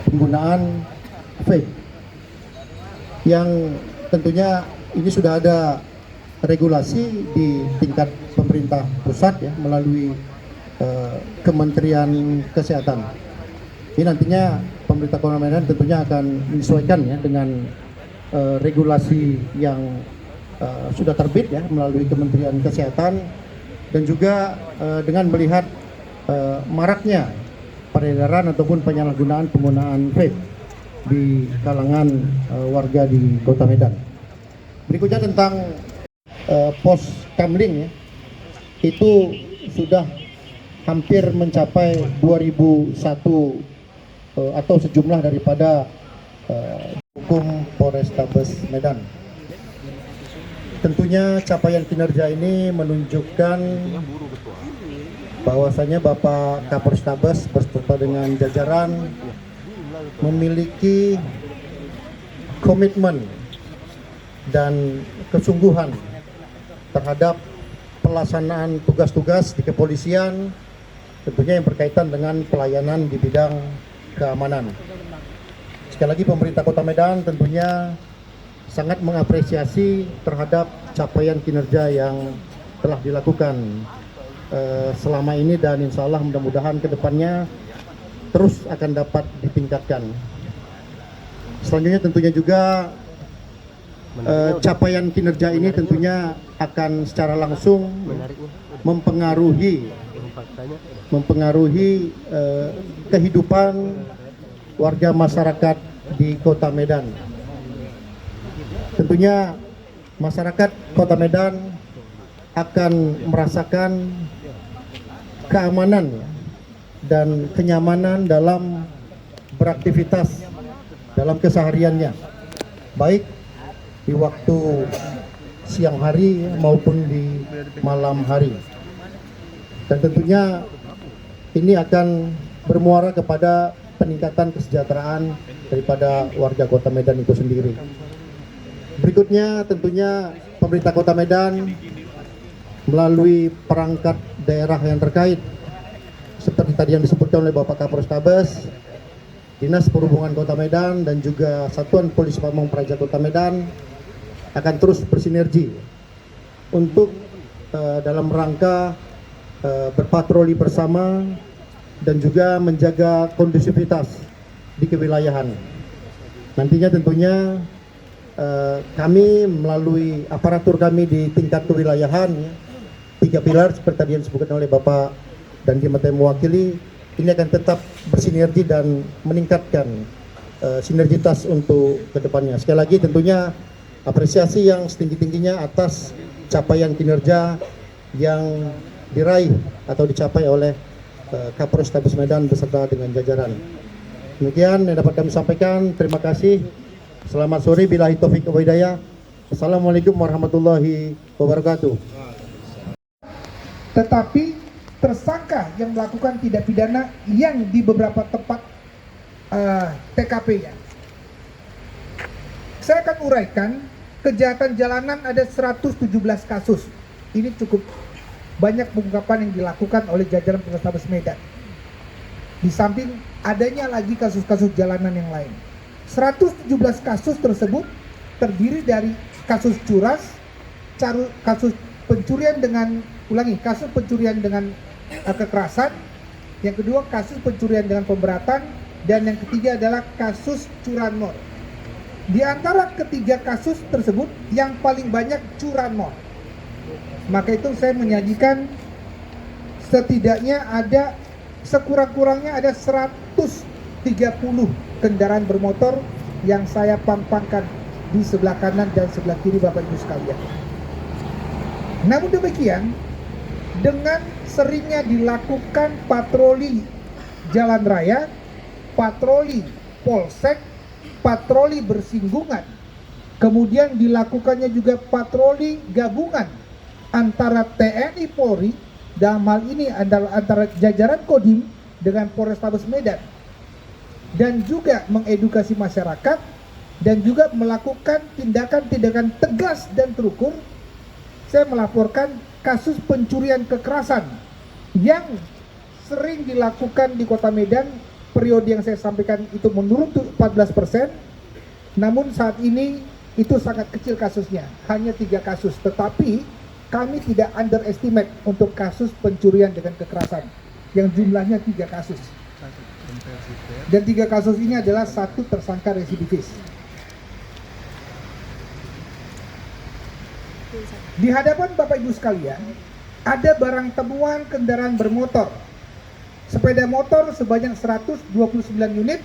penggunaan vape yang tentunya ini sudah ada regulasi di tingkat pemerintah pusat ya melalui Kementerian Kesehatan. Ini nantinya pemerintah Kota Medan tentunya akan menyesuaikan ya dengan regulasi yang sudah terbit ya melalui Kementerian Kesehatan dan juga dengan melihat maraknya peredaran ataupun penyalahgunaan penggunaan vape di kalangan warga di Kota Medan. Berikutnya tentang pos kamling ya, itu sudah hampir mencapai 2001 atau sejumlah daripada hukum Polrestabes Medan. Tentunya capaian kinerja ini menunjukkan bahwasanya Bapak Kapolrestabes beserta dengan jajaran memiliki komitmen dan kesungguhan terhadap pelaksanaan tugas-tugas di kepolisian, tentunya yang berkaitan dengan pelayanan di bidang keamanan. Sekali lagi pemerintah Kota Medan tentunya sangat mengapresiasi terhadap capaian kinerja yang telah dilakukan selama ini dan insya Allah mudah-mudahan ke depannya terus akan dapat ditingkatkan. Selanjutnya tentunya juga capaian kinerja ini tentunya akan secara langsung mempengaruhi kehidupan warga masyarakat di Kota Medan. Tentunya masyarakat Kota Medan akan merasakan keamanan dan kenyamanan dalam beraktivitas dalam kesehariannya, baik di waktu siang hari maupun di malam hari. Dan tentunya ini akan bermuara kepada peningkatan kesejahteraan daripada warga Kota Medan itu sendiri. Berikutnya tentunya pemerintah Kota Medan melalui perangkat daerah yang terkait seperti tadi yang disebutkan oleh Bapak Kapolrestabes, Dinas Perhubungan Kota Medan dan juga Satuan Polisi Pamong Praja Kota Medan akan terus bersinergi untuk dalam rangka berpatroli bersama dan juga menjaga kondusivitas di kewilayahan. Nantinya tentunya kami melalui aparatur kami di tingkat kewilayahan ya, 3 pilar seperti tadi yang disebutkan oleh Bapak dan Kementerian mewakili, ini akan tetap bersinergi dan meningkatkan sinergitas untuk kedepannya. Sekali lagi tentunya apresiasi yang setinggi-tingginya atas capaian kinerja yang diraih atau dicapai oleh Kapolrestabes Medan beserta dengan jajaran. Demikian yang dapat kami sampaikan. Terima kasih. Selamat sore. Billahi taufik wal hidayah. Assalamualaikum warahmatullahi wabarakatuh. Tetapi tersangka yang melakukan tindak pidana yang di beberapa tempat TKP-nya. Saya akan uraikan kejahatan jalanan ada 117 kasus. Ini cukup banyak pengungkapan yang dilakukan oleh jajaran Polrestabes Medan. Di samping adanya lagi kasus-kasus jalanan yang lain. 117 kasus tersebut terdiri dari kasus curas, kasus pencurian dengan kasus pencurian dengan kekerasan, yang kedua kasus pencurian dengan pemberatan, dan yang ketiga adalah kasus curanmor. Di antara ketiga kasus tersebut yang paling banyak curanmor. Maka itu saya menyajikan setidaknya ada sekurang-kurangnya ada 130 kendaraan bermotor yang saya pampangkan di sebelah kanan dan sebelah kiri Bapak Ibu sekalian. Namun demikian, dengan seringnya dilakukan patroli jalan raya, patroli polsek, patroli bersinggungan, kemudian dilakukannya juga patroli gabungan antara TNI Polri, dalam hal ini adalah antara jajaran Kodim dengan Polrestabes Medan, dan juga mengedukasi masyarakat dan juga melakukan tindakan-tindakan tegas dan terukur. Saya melaporkan kasus pencurian kekerasan yang sering dilakukan di Kota Medan periode yang saya sampaikan itu menurun 14%, namun saat ini itu sangat kecil kasusnya, hanya 3 kasus. Tetapi kami tidak underestimate untuk kasus pencurian dengan kekerasan yang jumlahnya 3 kasus. Dan 3 kasus ini adalah 1 tersangka residivis. Di hadapan Bapak Ibu sekalian, ada barang temuan kendaraan bermotor, sepeda motor sebanyak 129 unit,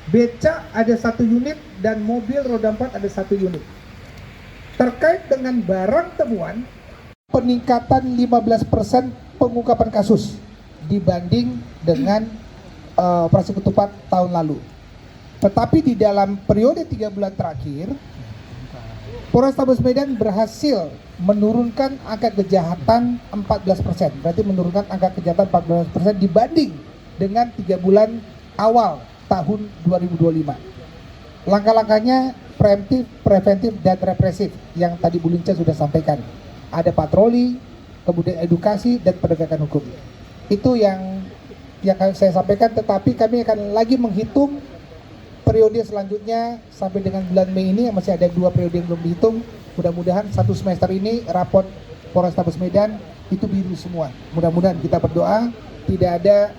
beca ada 1 unit, dan mobil roda 4 ada 1 unit. Terkait dengan barang temuan, peningkatan 15% pengungkapan kasus dibanding dengan operasi ketupat tahun lalu. Tetapi di dalam periode 3 bulan terakhir, Polrestabes Medan berhasil menurunkan angka kejahatan 14%. Berarti menurunkan angka kejahatan 14% dibanding dengan 3 bulan awal tahun 2025. Langkah-langkahnya preemptif, preventif, dan represif yang tadi Bu Linca sudah sampaikan. Ada patroli, kemudian edukasi, dan penegakan hukum. Itu yang saya sampaikan, tetapi kami akan lagi menghitung periode selanjutnya sampai dengan bulan Mei ini, yang masih ada 2 periode yang belum dihitung. Mudah-mudahan 1 semester ini raport Polrestabes Medan itu biru semua. Mudah-mudahan, kita berdoa tidak ada,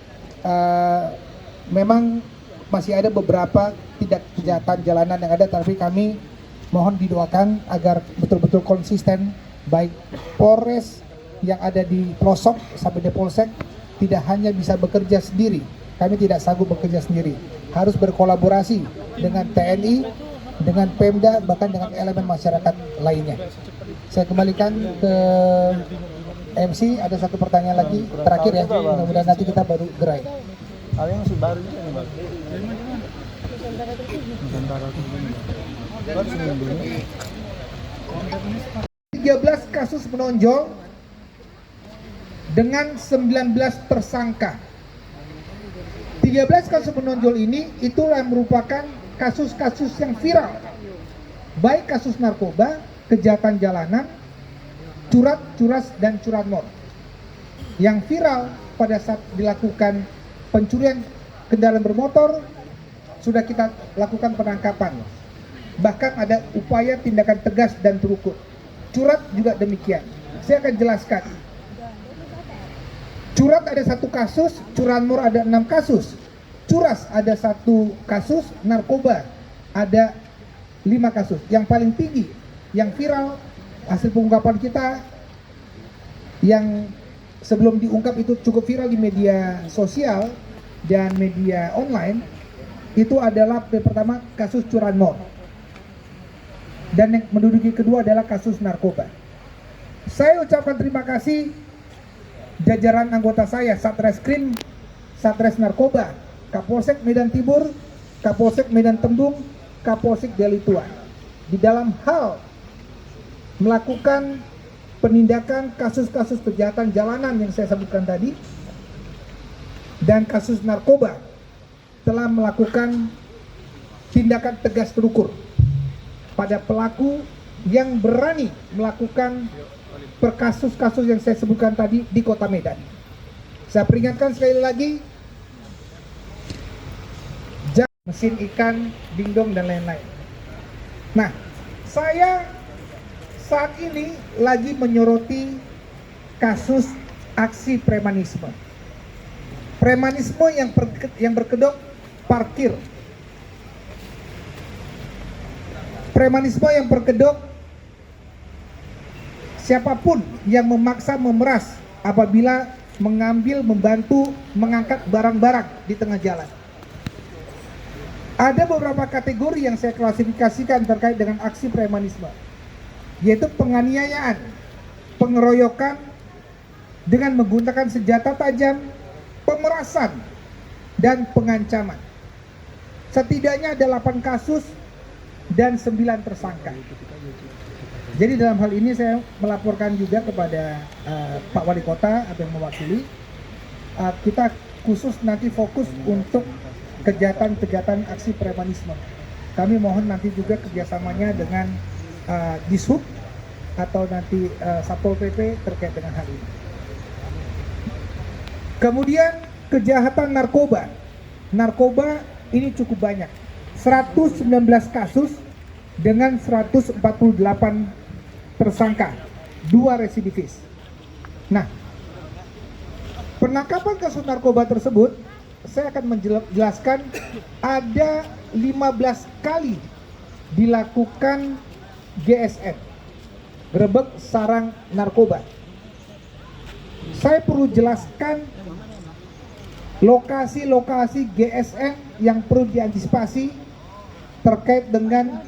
memang masih ada beberapa tidak kejahatan jalanan yang ada, tapi kami mohon didoakan agar betul-betul konsisten, baik Polres yang ada di pelosok sampai di Polsek tidak hanya bisa bekerja sendiri. Kami tidak sanggup bekerja sendiri, harus berkolaborasi dengan TNI, dengan Pemda, bahkan dengan elemen masyarakat lainnya. Saya kembalikan ke MC, ada 1 pertanyaan lagi terakhir ya, mudah-mudahan nanti kita baru gerai. Ada yang masih baru juga nih, Bang. Nusantara. 13 kasus menonjol dengan 19 tersangka. 13 kasus menonjol ini itulah yang merupakan kasus-kasus yang viral, baik kasus narkoba, kejahatan jalanan, curat, curas, dan curanmor. Yang viral pada saat dilakukan pencurian kendaraan bermotor, sudah kita lakukan penangkapan. Bahkan ada upaya tindakan tegas dan terukur. Curat juga demikian. Saya akan jelaskan. Curat ada 1 kasus, curanmor ada 6 kasus, curas ada 1 kasus, narkoba ada 5 kasus. Yang paling tinggi, yang viral, hasil pengungkapan kita yang sebelum diungkap itu cukup viral di media sosial dan media online, itu adalah pertama kasus curanmor, dan yang menduduki kedua adalah kasus narkoba. Saya ucapkan terima kasih jajaran anggota saya, Satreskrim, Satres Narkoba, Kapolsek Medan Timur, Kapolsek Medan Tembung, Kapolsek Deli Tua, di dalam hal melakukan penindakan kasus-kasus kejahatan jalanan yang saya sebutkan tadi, dan kasus narkoba telah melakukan tindakan tegas terukur pada pelaku yang berani melakukan per kasus-kasus yang saya sebutkan tadi di Kota Medan. Saya peringatkan sekali lagi, mesin ikan, dingdong, dan lain-lain. Nah, saya saat ini lagi menyoroti kasus aksi premanisme. Premanisme yang berkedok parkir. Premanisme yang berkedok siapapun yang memaksa memeras apabila mengambil, membantu, mengangkat barang-barang di tengah jalan. Ada beberapa kategori yang saya klasifikasikan terkait dengan aksi premanisme, yaitu penganiayaan, pengeroyokan dengan menggunakan senjata tajam, pemerasan, dan pengancaman. Setidaknya ada 8 kasus dan 9 tersangka. Jadi dalam hal ini saya melaporkan juga kepada Pak Wali Kota atau yang mewakili, kita khusus nanti fokus untuk kejahatan-kejahatan aksi premanisme. Kami mohon nanti juga kerjasamanya dengan Dishub atau nanti Satpol PP terkait dengan hal ini. Kemudian kejahatan narkoba. narkoba ini cukup banyak. 119 kasus dengan 148 tersangka, 2 residivis. Nah, penangkapan kasus narkoba tersebut saya akan menjelaskan ada 15 kali dilakukan GSN, gerebek sarang narkoba. Saya perlu jelaskan lokasi-lokasi GSN yang perlu diantisipasi terkait dengan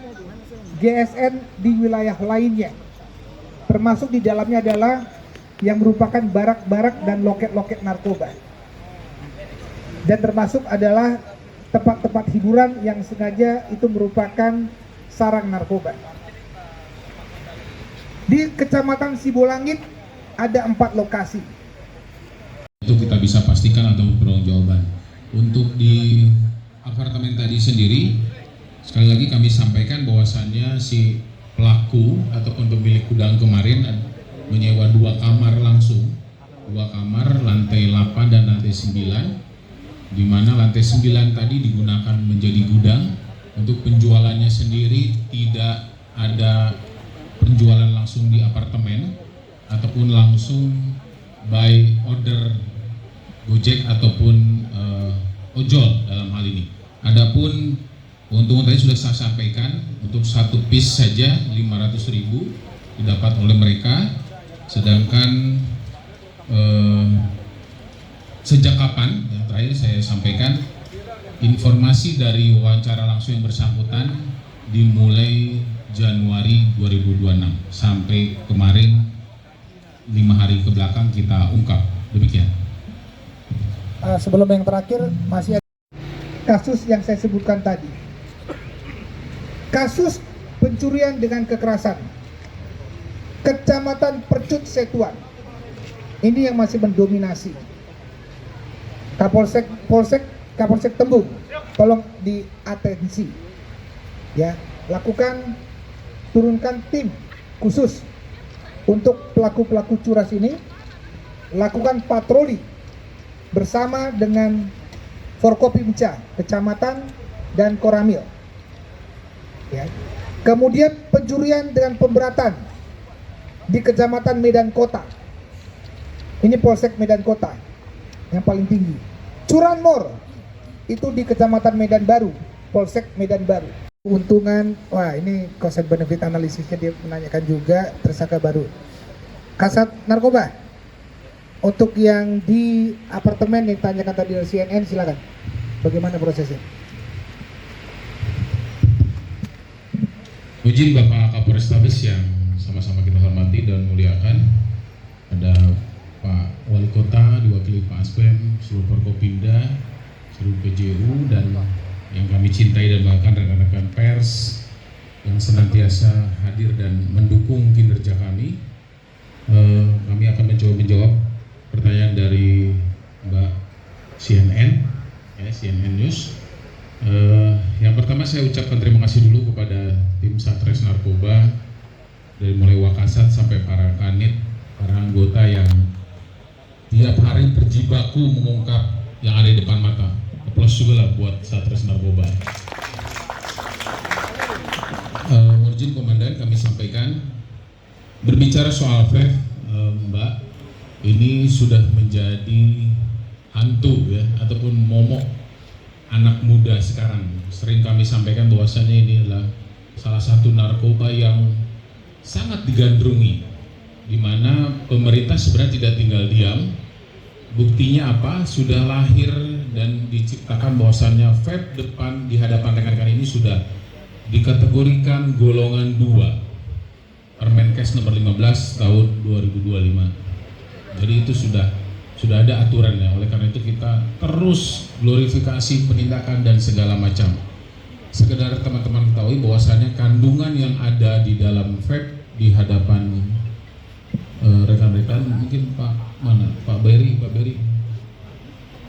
GSN di wilayah lainnya, termasuk di dalamnya adalah yang merupakan barak-barak dan loket-loket narkoba, dan termasuk adalah tempat-tempat hiburan yang sengaja itu merupakan sarang narkoba. Di Kecamatan Sibolangit ada 4 lokasi. Itu kita bisa pastikan atau pertanggungjawaban. Untuk di apartemen tadi sendiri, sekali lagi kami sampaikan bahwasannya si pelaku ataupun pemilik gudang kemarin menyewa 2 kamar langsung, 2 kamar lantai 8 dan lantai 9, di mana lantai 9 tadi digunakan menjadi gudang. Untuk penjualannya sendiri tidak ada penjualan langsung di apartemen ataupun langsung by order Gojek ataupun ojol dalam hal ini. Adapun keuntungan tadi sudah saya sampaikan, untuk 1 piece saja 500.000 didapat oleh mereka. Sedangkan sejak kapan, yang terakhir saya sampaikan, informasi dari wawancara langsung yang bersangkutan dimulai Januari 2026 sampai kemarin 5 hari ke belakang kita ungkap. Demikian. Sebelum yang terakhir, masih ada kasus yang saya sebutkan tadi. Kasus pencurian dengan kekerasan, Kecamatan Percut Setuan. Ini yang masih mendominasi. Kapolsek Tembung, tolong diatensi. Ya, turunkan tim khusus untuk pelaku-pelaku curas ini, lakukan patroli bersama dengan Forkopimda Kecamatan dan Koramil. Ya. Kemudian pencurian dengan pemberatan di Kecamatan Medan Kota. Ini Polsek Medan Kota yang paling tinggi. Curanmor itu di Kecamatan Medan Baru, Polsek Medan Baru. Keuntungan, wah ini cost and benefit analisisnya dia menanyakan juga tersangka baru. Kasat narkoba. Untuk yang di apartemen yang ditanyakan tadi dari CNN, silakan. Bagaimana prosesnya? Izin Bapak Kapolrestabes yang sama-sama kita hormati dan muliakan, ada Pak Wali Kota, diwakili Pak Aspem, seluruh Forkopimda, seluruh PJU, dan yang kami cintai dan bahkan rekan-rekan pers yang senantiasa hadir dan mendukung kinerja kami. Kami akan mencoba menjawab pertanyaan dari Mbak CNN, ya, CNN News. Yang pertama saya ucapkan terima kasih dulu kepada tim Satres Narkoba, dari mulai Wakasat sampai para kanit, para anggota yang tiap hari berjibaku mengungkap yang ada di depan mata. Aplaus juga lah buat Satres Narkoba. Izin Komandan, kami sampaikan, berbicara soal vape, Mbak, ini sudah menjadi hantu ya, ataupun momok anak muda sekarang. Sering kami sampaikan bahwasannya ini adalah salah satu narkoba yang sangat digandrungi, di mana pemerintah sebenarnya tidak tinggal diam. Buktinya apa? Sudah lahir dan diciptakan bahwasannya vape depan di hadapan rekan-rekan ini sudah dikategorikan golongan 2 Permenkes nomor 15 tahun 2025. Jadi itu sudah ada aturannya. Oleh karena itu kita terus glorifikasi penindakan dan segala macam. Sekedar teman-teman ketahui bahwasannya kandungan yang ada di dalam vape di hadapan rekan-rekan, mungkin Pak Beri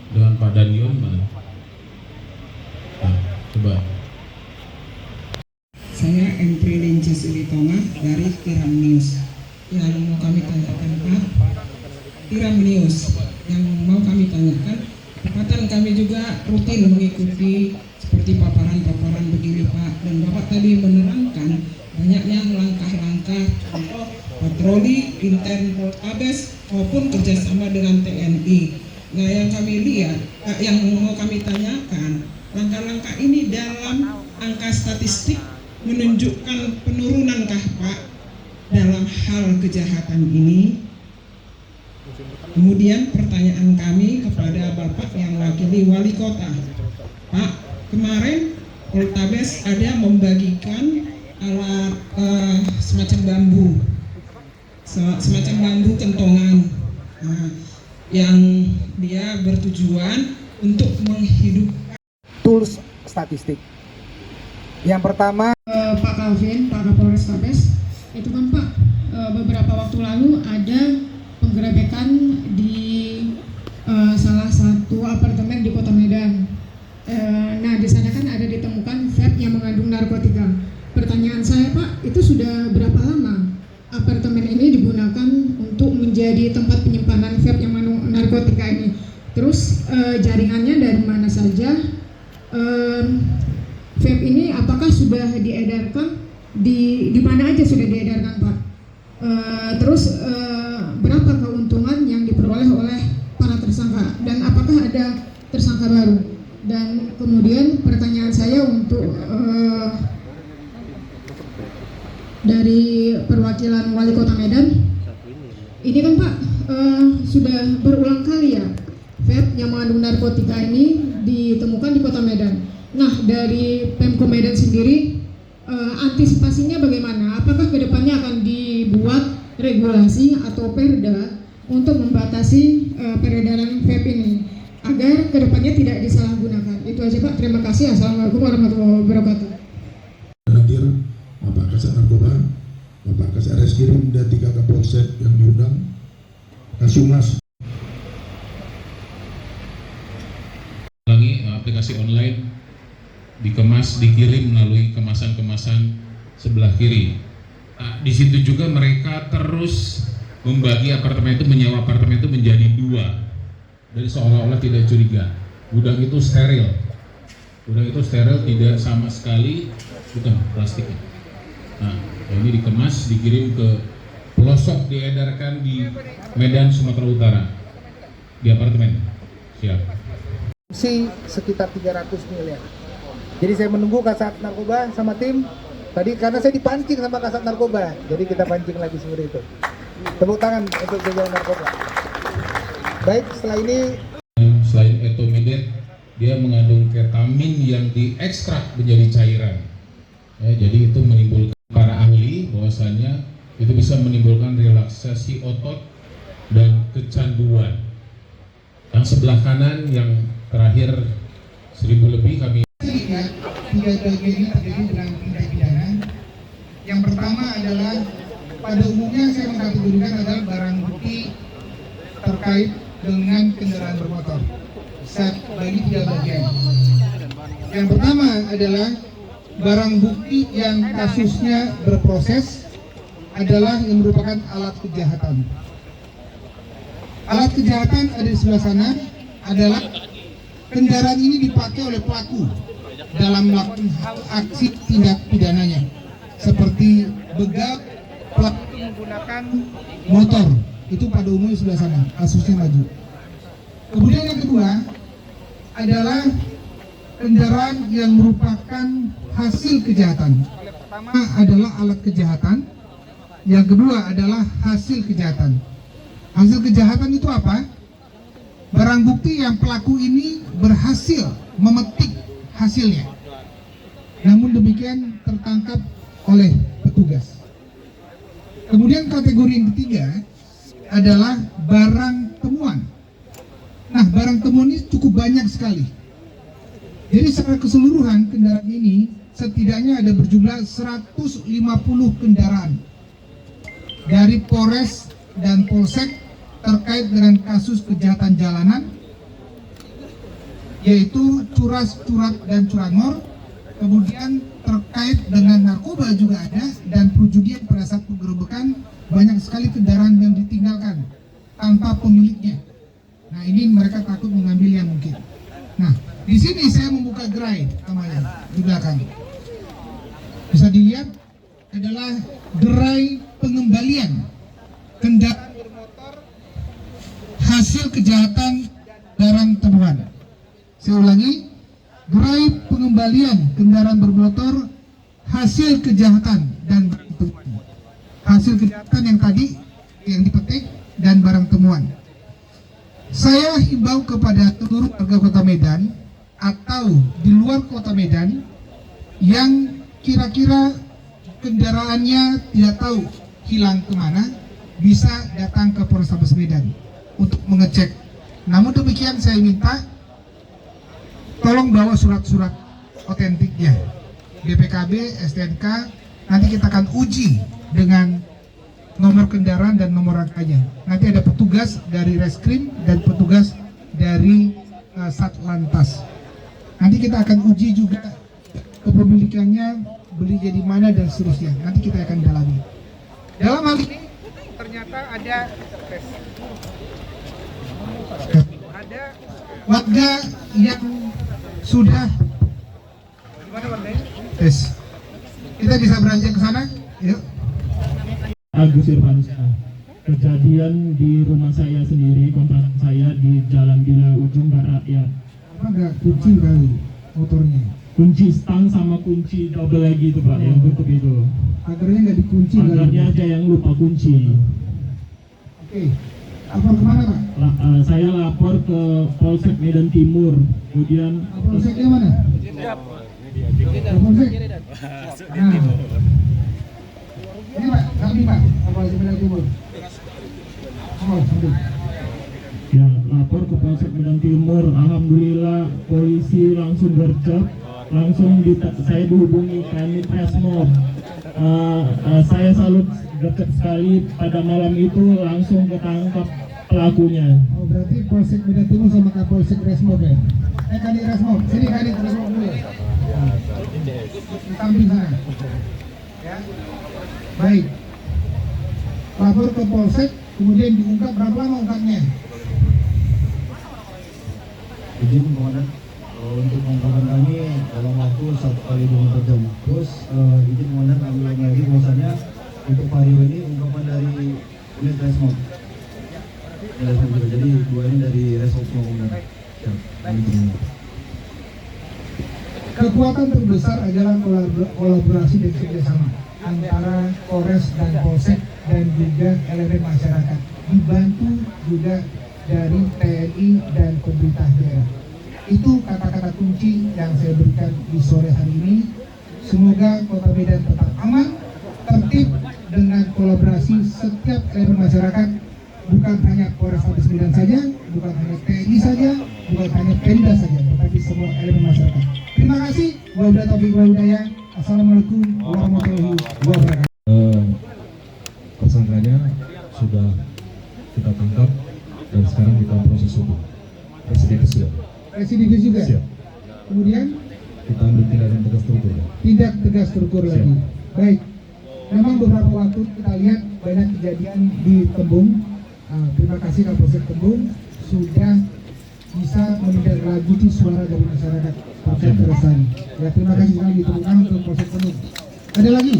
dengan Pak Danion mana? Nah, coba. Saya Entri Linci Silitoma dari Tiram News. Yang mau kami tanyakan Pak, Tiram News yang mau kami tanyakan, tempatan kami juga rutin seperti paparan-paparan begini Pak, dan Bapak tadi menerangkan banyaknya langkah-langkah contoh patroli intern Poltabes maupun kerjasama dengan TNI. Nah yang kami lihat, yang mau kami tanyakan, langkah-langkah ini dalam angka statistik menunjukkan penurunankah Pak dalam hal kejahatan ini? Kemudian pertanyaan kami kepada Bapak yang wakili wali kota, Pak, kemarin Poltabes ada membagikan alat semacam bambu kentongan yang dia bertujuan untuk menghidupkan Tools statistik. Yang pertama, Pak Calvin, Pak Kapolres Tabes, itu kan Pak, beberapa waktu lalu ada penggerebekan di salah satu apartemen di Kota Medan. Nah, di sana kan ada ditemukan vape yang mengandung narkotika. Pertanyaan saya Pak, itu sudah berapa lama apartemen ini digunakan untuk menjadi tempat penyimpanan vape yang mengandung narkotika ini? Terus jaringannya dari mana saja? Vape ini apakah sudah diedarkan di mana aja sudah diedarkan Pak? Terus berapa keuntungan yang diperoleh oleh para tersangka dan apakah ada tersangka baru? Dan kemudian pertanyaan saya untuk dari perwakilan Wali Kota Medan, ini kan Pak sudah berulang kali ya vape yang mengandung narkotika ini ditemukan di Kota Medan. Nah, dari Pemko Medan sendiri antisipasinya bagaimana? Apakah kedepannya akan dibuat regulasi atau perda untuk membatasi peredaran vape ini agar kedepannya tidak disalahgunakan? Itu aja Pak. Terima kasih. Assalamualaikum warahmatullahi wabarakatuh. Hadir Bapak Kasat Narkoba, Bapak Kasat Reskrim dan 3 Kapolsek yang diundang, Kasumas. Ulangi, aplikasi online dikemas, dikirim melalui kemasan-kemasan sebelah kiri. Nah, di situ juga mereka terus membagi apartemen itu, menyewa apartemen itu menjadi 2. Jadi seolah-olah tidak curiga. Gudang itu steril. Gudang itu steril, tidak sama sekali bukan plastiknya. Nah, ini dikemas, dikirim ke pelosok, diedarkan di Medan, Sumatera Utara. Di apartemen. Siap. sekitar 300 miliar. Jadi saya menunggu Kasat Narkoba sama tim tadi karena saya dipancing sama Kasat Narkoba. Jadi kita pancing lagi seperti itu. Tepuk tangan untuk jajaran narkoba. Baik, setelah ini Selain etomedet, dia mengandung ketamin yang diekstrak menjadi cairan. Ya, jadi itu menimbulkan, para ahli bahwasanya itu bisa menimbulkan relaksasi otot dan kecanduan. Yang sebelah kanan yang terakhir 1000 lebih kami lihat 3 bagian ini terjadi dengan tindak pidana. Yang pertama adalah pada umumnya saya mengkategorikan adalah barang bukti terkait dengan kendaraan bermotor. Saya bagi 3 bagian. Yang pertama adalah barang bukti yang kasusnya berproses adalah yang merupakan alat kejahatan. Alat kejahatan ada di sebelah sana adalah kendaraan ini dipakai oleh pelaku dalam melakukan aksi tindak pidananya, seperti begal, pelaku menggunakan motor, itu pada umumnya di sebelah sana, kasusnya maju. Kemudian yang kedua adalah kendaraan yang merupakan hasil kejahatan. Yang pertama adalah alat kejahatan, yang kedua adalah hasil kejahatan. Hasil kejahatan itu apa? Barang bukti yang pelaku ini berhasil memetik hasilnya, namun demikian tertangkap oleh petugas. Kemudian kategori yang ketiga adalah barang temuan. Nah, barang temuan ini cukup banyak sekali. Jadi secara keseluruhan kendaraan ini setidaknya ada berjumlah 150 kendaraan dari Polres dan Polsek terkait dengan kasus kejahatan jalanan, yaitu curas, curat, dan curanmor. Kemudian terkait dengan narkoba juga ada, dan perjudian pada saat penggerebekan banyak sekali kendaraan yang ditinggalkan tanpa pemiliknya. Nah, ini mereka takut mengambil yang mungkin. Nah, Di sini saya membuka gerai namanya di belakang. Bisa dilihat adalah gerai pengembalian kendaraan bermotor hasil kejahatan barang temuan. Saya ulangi, gerai pengembalian kendaraan bermotor hasil kejahatan dan barang temuan. Hasil kejahatan yang tadi yang dipetik dan barang temuan. Saya himbau kepada seluruh warga Kota Medan atau di luar Kota Medan yang kira-kira kendaraannya tidak tahu hilang kemana, bisa datang ke Polrestabes Medan untuk mengecek. Namun demikian saya minta tolong bawa surat-surat otentiknya, BPKB, STNK. Nanti kita akan uji dengan nomor kendaraan dan nomor rangkanya. Nanti ada petugas dari Reskrim dan petugas dari Satlantas. Nanti kita akan uji juga kepemilikannya, beli jadi mana dan seterusnya. Nanti kita akan dalami. Dalam hal ini ternyata ada warga yang sudah gimana warganya? Yes. Kita bisa beranjak ke sana? Yuk. Agus Irfanus. Kejadian di rumah saya sendiri, kontrakan saya di Jalan Bila Ujung Barat ya. Apa enggak kunci kali motornya? Kunci stang sama kunci double lagi itu Pak, yang tutup itu. Pagarnya nggak dikunci kali. Pagarnya aja yang lupa kunci. Oke. Lapor kemana Pak? Saya lapor ke Polsek Medan Timur. Kemudian Polseknya mana? Polsek. Nah. Ini Pak, kami Pak, Polsek Medan Timur. Oh, sampai. ya lapor ke Polsek Medan Timur. Alhamdulillah polisi langsung gercep, langsung saya dihubungi Kanit Resmob. Saya salut gercep sekali, pada malam itu langsung ketangkap pelakunya. Oh, berarti Polsek Medan Timur sama Kapolsek Resmob ya? Kanit Resmob, sini Kanit Resmob dulu. Di samping sana. Ya. Baik. Lapor ke Polsek, kemudian diungkap. Berapa lama ungkapnya? Izin komandan, untuk pengungkapan kami dalam waktu 1x24 jam. Terus izin komandan kami ulang lagi bahwasannya untuk Vario ini ungkapan dari unit Resmob. Jadi dua ini dari Resmob komandan. Kekuatan terbesar adalah kolaborasi dan kerjasama antara Polres dan Polsek dan juga elemen masyarakat, dibantu juga dari TNI dan pemerintah daerah. Itu kata-kata kunci yang saya berikan di sore hari ini. Semoga Kota Medan tetap aman, tertib dengan kolaborasi setiap elemen masyarakat, bukan hanya Polrestabes Medan saja, bukan hanya TNI saja, bukan hanya Pemda saja, tetapi semua elemen masyarakat. Terima kasih. Wabillahi taufiq wal hidayah. Assalamualaikum warahmatullahi wabarakatuh. Tersangkanya sudah kita tangkap dan sekarang kita proses hukum. Residivis juga. Siap. Kemudian Kita ambil tindakan tegas terukur. tindak tegas terukur lagi. Baik. Memang beberapa waktu kita lihat banyak kejadian di Tembung. Terima kasih Kapolsek Tembung sudah bisa menindaklanjuti suara dari masyarakat terkait keresahan. Ya, terima kasih sekali ditemukan untuk Polsek Tembung. Ada lagi?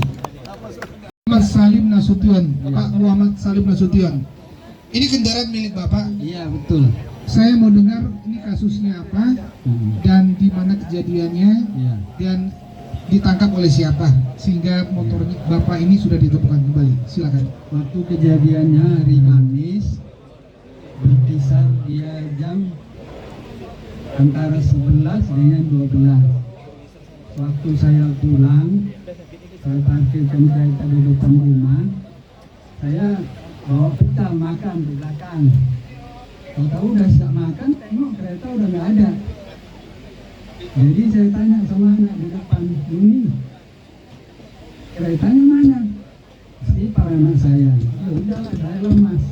Muhammad Salim Nasution, Pak Muhammad Salim Nasution. Ini kendaraan milik Bapak? Iya betul. Saya mau dengar ini kasusnya apa dan di mana kejadiannya Iya. dan ditangkap oleh siapa sehingga motornya Bapak ini sudah ditemukan kembali. Silakan. Waktu kejadiannya hari Kamis berkisar dia jam antara 11 dengan 12. Waktu saya pulang, saya parkirkan kereta di depan rumah. Saya bawa pita makan di belakang. Tahu udah siap makan, tengok kereta udah nggak ada. Jadi saya tanya sama anak di depan, ini keretanya mana? Si para anak saya. Ya udah, saya lemas.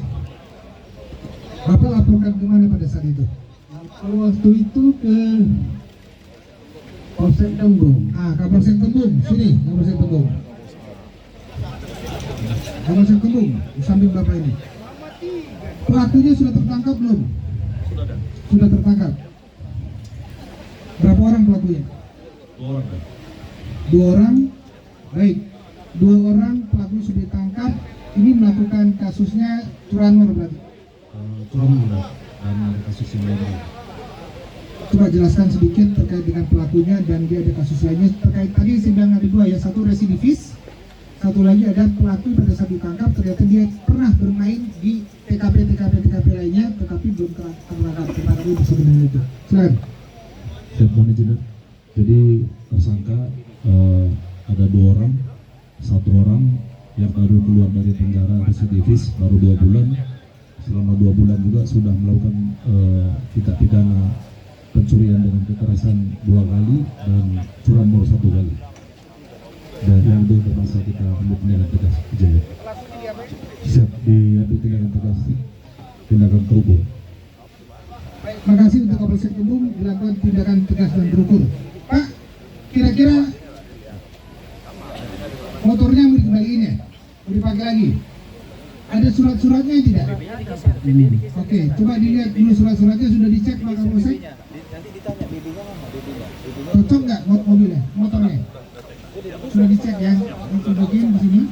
Bapak laporkan kemana pada saat itu? Waktu itu ke Polsek Tembung. Kapolsek Tembung, sini Kapolsek Tembung. Kapolsek Tembung, di samping Bapak ini. Pelakunya sudah tertangkap belum? Sudah tertangkap. Berapa orang pelakunya? 2 orang. 2 orang. Baik. 2 orang pelaku sudah ditangkap. Ini melakukan kasusnya curanmor berarti. Curanmor dan kasus yang lainnya. Coba jelaskan sedikit terkait dengan pelakunya dan dia ada kasus lainnya terkait tadi saya bilang ada 2 ya, satu residivis, satu lagi ada pelaku pada saat ditangkap ternyata dia pernah bermain di TKP lainnya tetapi belum tertangkap. Terima bisa dengan itu. Silakan. Siap, mohon izin. Jadi tersangka ada 2 orang, 1 orang yang baru keluar dari penjara residivis baru 2 bulan. Selama 2 bulan juga sudah melakukan tindak pidana pencurian dengan kekerasan 2 kali dan curanmor 1 kali. Dan yang itu terpaksa kita ambil tindakan tegas. Izin. Siap diambil tindakan tegas, tindakan terukur. Terima kasih untuk Kapolsek Kebun dilakukan tindakan tegas dan terukur. Pak, kira-kira motornya mau dikembaliin ya? Mau dipakai lagi? Ada surat-suratnya tidak? Oke, coba dilihat dulu surat-suratnya sudah dicek Pak Kapolsek. Cocok nggak mobilnya, motornya? Sudah dicek ya? Tunjukin di sini.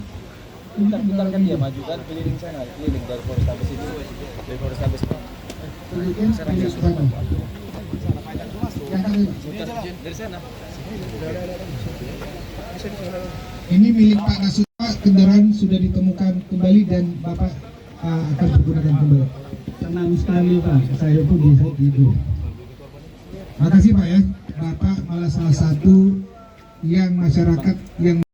Bentar kan dia maju kan keliling sana, keliling dari Polrestabes itu, dari Polrestabes itu. Tunjukin di sana. Dari sana. Ini milik Pak Nasupa, kendaraan sudah ditemukan kembali dan Bapak akan pergunakan kembali. Senang sekali Pak, saya pun bisa tidur. Makasih Pak ya, Bapak malah salah satu yang masyarakat yang